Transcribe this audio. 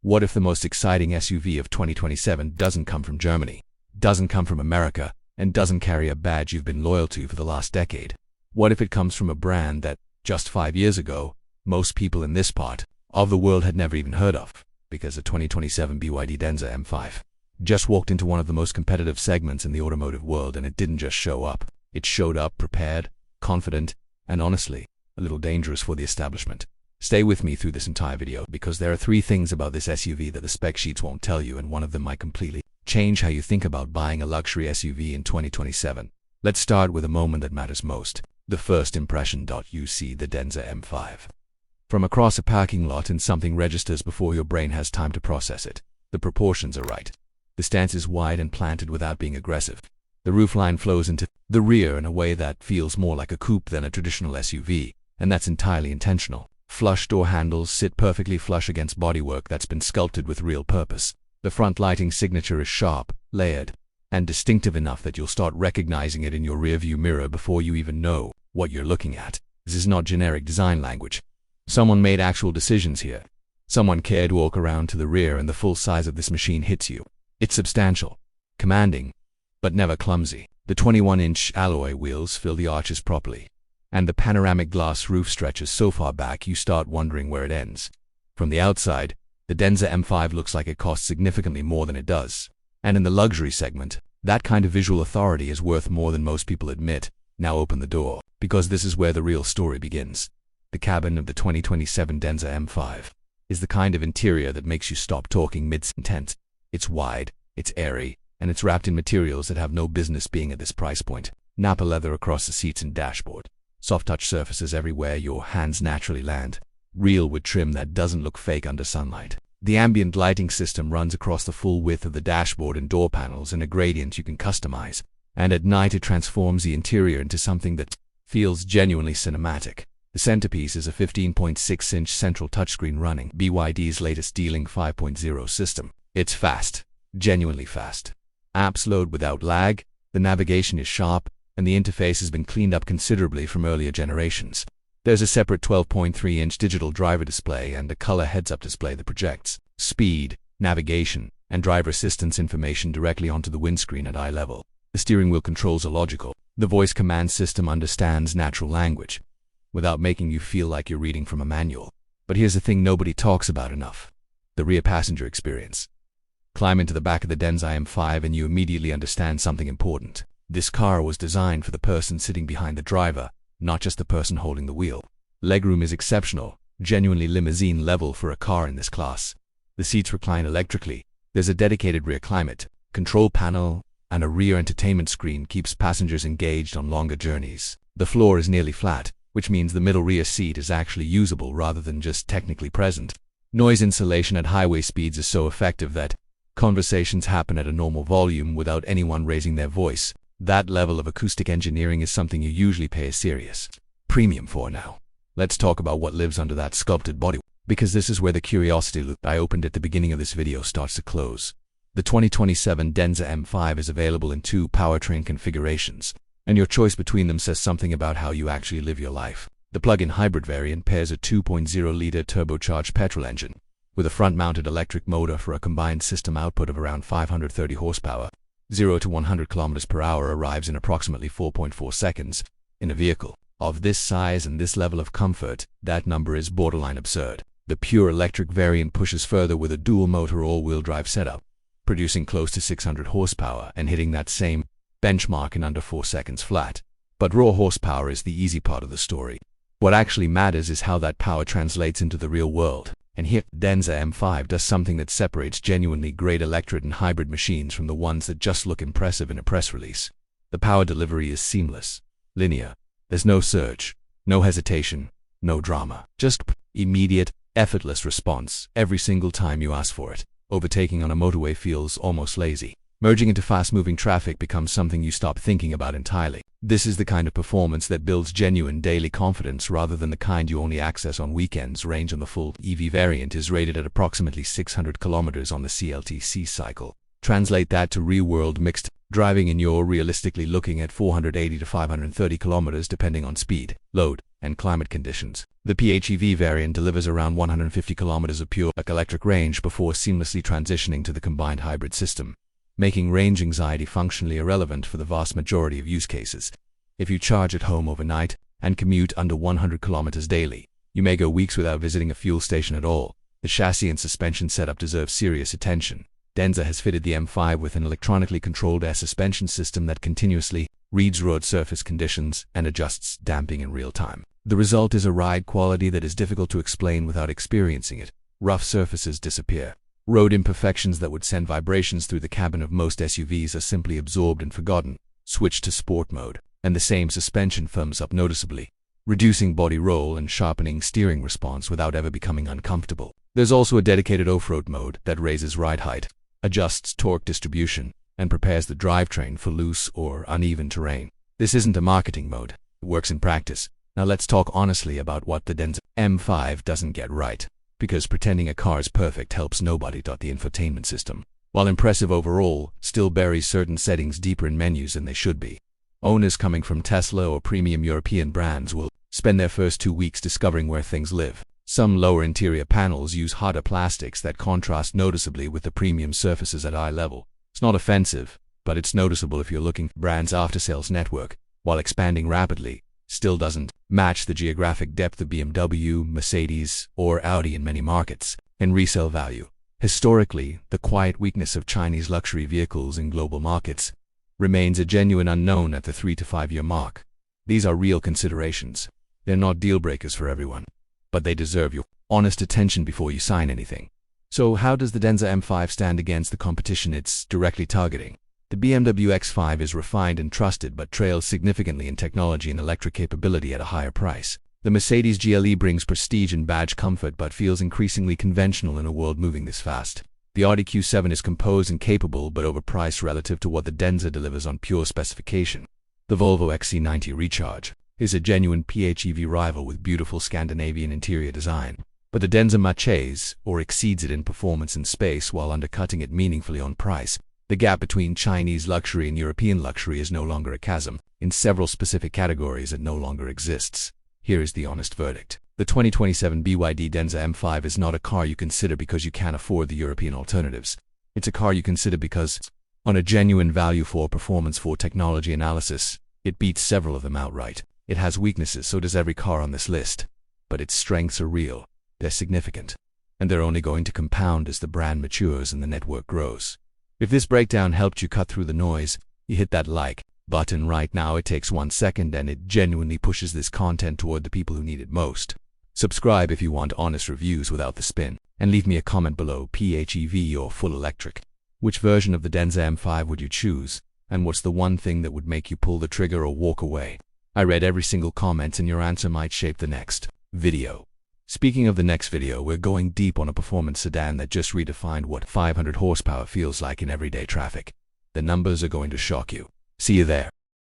What if the most exciting SUV of 2027 doesn't come from Germany, doesn't come from America, and doesn't carry a badge you've been loyal to for the last decade? What if it comes from a brand that, just 5 years ago, most people in this part of the world had never even heard of, because the 2027 BYD Denza M5 just walked into one of the most competitive segments in the automotive world, and it didn't just show up. It showed up prepared, confident, and honestly, a little dangerous for the establishment. Stay with me through this entire video, because there are 3 things about this SUV that the spec sheets won't tell you, and one of them might completely change how you think about buying a luxury SUV in 2027. Let's start with a moment that matters most. The first impression. You see the Denza M5 from across a parking lot and something registers before your brain has time to process it. The proportions are right. The stance is wide and planted without being aggressive. The roofline flows into the rear in a way that feels more like a coupe than a traditional SUV, and that's entirely intentional. Flush door handles sit perfectly flush against bodywork that's been sculpted with real purpose. The front lighting signature is sharp, layered, and distinctive enough that you'll start recognizing it in your rearview mirror before you even know what you're looking at. This is not generic design language. Someone made actual decisions here. Someone cared. Walk around to the rear and the full size of this machine hits you. It's substantial, commanding, but never clumsy. The 21-inch alloy wheels fill the arches properly, and the panoramic glass roof stretches so far back you start wondering where it ends. From the outside, the Denza M5 looks like it costs significantly more than it does. And in the luxury segment, that kind of visual authority is worth more than most people admit. Now open the door, because this is where the real story begins. The cabin of the 2027 Denza M5 is the kind of interior that makes you stop talking mid-sentence. It's wide, it's airy, and it's wrapped in materials that have no business being at this price point. Nappa leather across the seats and dashboard. Soft touch surfaces everywhere your hands naturally land. Real wood trim that doesn't look fake under sunlight. The ambient lighting system runs across the full width of the dashboard and door panels in a gradient you can customize. And at night it transforms the interior into something that feels genuinely cinematic. The centerpiece is a 15.6-inch central touchscreen running BYD's latest D-Link 5.0 system. It's fast, genuinely fast. Apps load without lag, the navigation is sharp, and the interface has been cleaned up considerably from earlier generations. There's a separate 12.3-inch digital driver display and a color heads-up display that projects speed, navigation, and driver assistance information directly onto the windscreen at eye level. The steering wheel controls are logical. The voice command system understands natural language, without making you feel like you're reading from a manual. But here's the thing nobody talks about enough: the rear passenger experience. Climb into the back of the Denza M5 and you immediately understand something important. This car was designed for the person sitting behind the driver, not just the person holding the wheel. Legroom is exceptional, genuinely limousine level for a car in this class. The seats recline electrically. There's a dedicated rear climate control panel, and a rear entertainment screen keeps passengers engaged on longer journeys. The floor is nearly flat, which means the middle rear seat is actually usable rather than just technically present. Noise insulation at highway speeds is so effective that conversations happen at a normal volume without anyone raising their voice. That level of acoustic engineering is something you usually pay a serious premium for. Now, let's talk about what lives under that sculpted body, because this is where the curiosity loop I opened at the beginning of this video starts to close. The 2027 Denza M5 is available in 2 powertrain configurations, and your choice between them says something about how you actually live your life. The plug-in hybrid variant pairs a 2.0-liter turbocharged petrol engine with a front-mounted electric motor for a combined system output of around 530 horsepower. 0 to 100 km per hour arrives in approximately 4.4 seconds. In a vehicle of this size and this level of comfort, that number is borderline absurd. The pure electric variant pushes further with a dual-motor all-wheel drive setup, producing close to 600 horsepower and hitting that same benchmark in under 4 seconds flat. But raw horsepower is the easy part of the story. What actually matters is how that power translates into the real world. And here, Denza M5 does something that separates genuinely great electric and hybrid machines from the ones that just look impressive in a press release. The power delivery is seamless, linear. There's no surge, no hesitation, no drama. Just immediate, effortless response every single time you ask for it. Overtaking on a motorway feels almost lazy. Merging into fast-moving traffic becomes something you stop thinking about entirely. This is the kind of performance that builds genuine daily confidence rather than the kind you only access on weekends. Range on the full EV variant is rated at approximately 600 kilometers on the CLTC cycle. Translate that to real-world mixed Driving in, you're realistically looking at 480 to 530 kilometers depending on speed, load, and climate conditions. The PHEV variant delivers around 150 kilometers of pure electric range before seamlessly transitioning to the combined hybrid system, making range anxiety functionally irrelevant for the vast majority of use cases. If you charge at home overnight and commute under 100 kilometers daily, you may go weeks without visiting a fuel station at all. The chassis and suspension setup deserve serious attention. Denza has fitted the M5 with an electronically controlled air suspension system that continuously reads road surface conditions and adjusts damping in real time. The result is a ride quality that is difficult to explain without experiencing it. Rough surfaces disappear. Road imperfections that would send vibrations through the cabin of most SUVs are simply absorbed and forgotten. Switch to sport mode, and the same suspension firms up noticeably, reducing body roll and sharpening steering response without ever becoming uncomfortable. There's also a dedicated off-road mode that raises ride height, adjusts torque distribution, and prepares the drivetrain for loose or uneven terrain. This isn't a marketing mode. It works in practice. Now let's talk honestly about what the Denza M5 doesn't get right, because pretending a car is perfect helps nobody. The infotainment system, while impressive overall, still buries certain settings deeper in menus than they should be. Owners coming from Tesla or premium European brands will spend their first 2 weeks discovering where things live. Some lower interior panels use harder plastics that contrast noticeably with the premium surfaces at eye level. It's not offensive, but it's noticeable if you're looking. Brand's after-sales network, while expanding rapidly, still doesn't match the geographic depth of BMW, Mercedes, or Audi in many markets. In resale value, historically, the quiet weakness of Chinese luxury vehicles in global markets remains a genuine unknown at the 3 to 5 year mark. These are real considerations. They're not deal breakers for everyone, but they deserve your honest attention before you sign anything. So how does the Denza M5 stand against the competition it's directly targeting? The BMW X5 is refined and trusted but trails significantly in technology and electric capability at a higher price. The Mercedes GLE brings prestige and badge comfort but feels increasingly conventional in a world moving this fast. The Audi Q7 is composed and capable but overpriced relative to what the Denza delivers on pure specification. The Volvo XC90 Recharge is a genuine PHEV rival with beautiful Scandinavian interior design, but the Denza matches or exceeds it in performance and space while undercutting it meaningfully on price. The gap between Chinese luxury and European luxury is no longer a chasm. In several specific categories it no longer exists. Here is the honest verdict. The 2027 BYD Denza M5 is not a car you consider because you can't afford the European alternatives. It's a car you consider because, on a genuine value for performance for technology analysis, it beats several of them outright. It has weaknesses, so does every car on this list, but its strengths are real, they're significant, and they're only going to compound as the brand matures and the network grows. If this breakdown helped you cut through the noise, you hit that like button right now. It takes 1 second and it genuinely pushes this content toward the people who need it most. Subscribe if you want honest reviews without the spin, and leave me a comment below: PHEV or full electric? Which version of the Denza M5 would you choose, and what's the one thing that would make you pull the trigger or walk away? I read every single comment and your answer might shape the next video. Speaking of the next video, we're going deep on a performance sedan that just redefined what 500 horsepower feels like in everyday traffic. The numbers are going to shock you. See you there.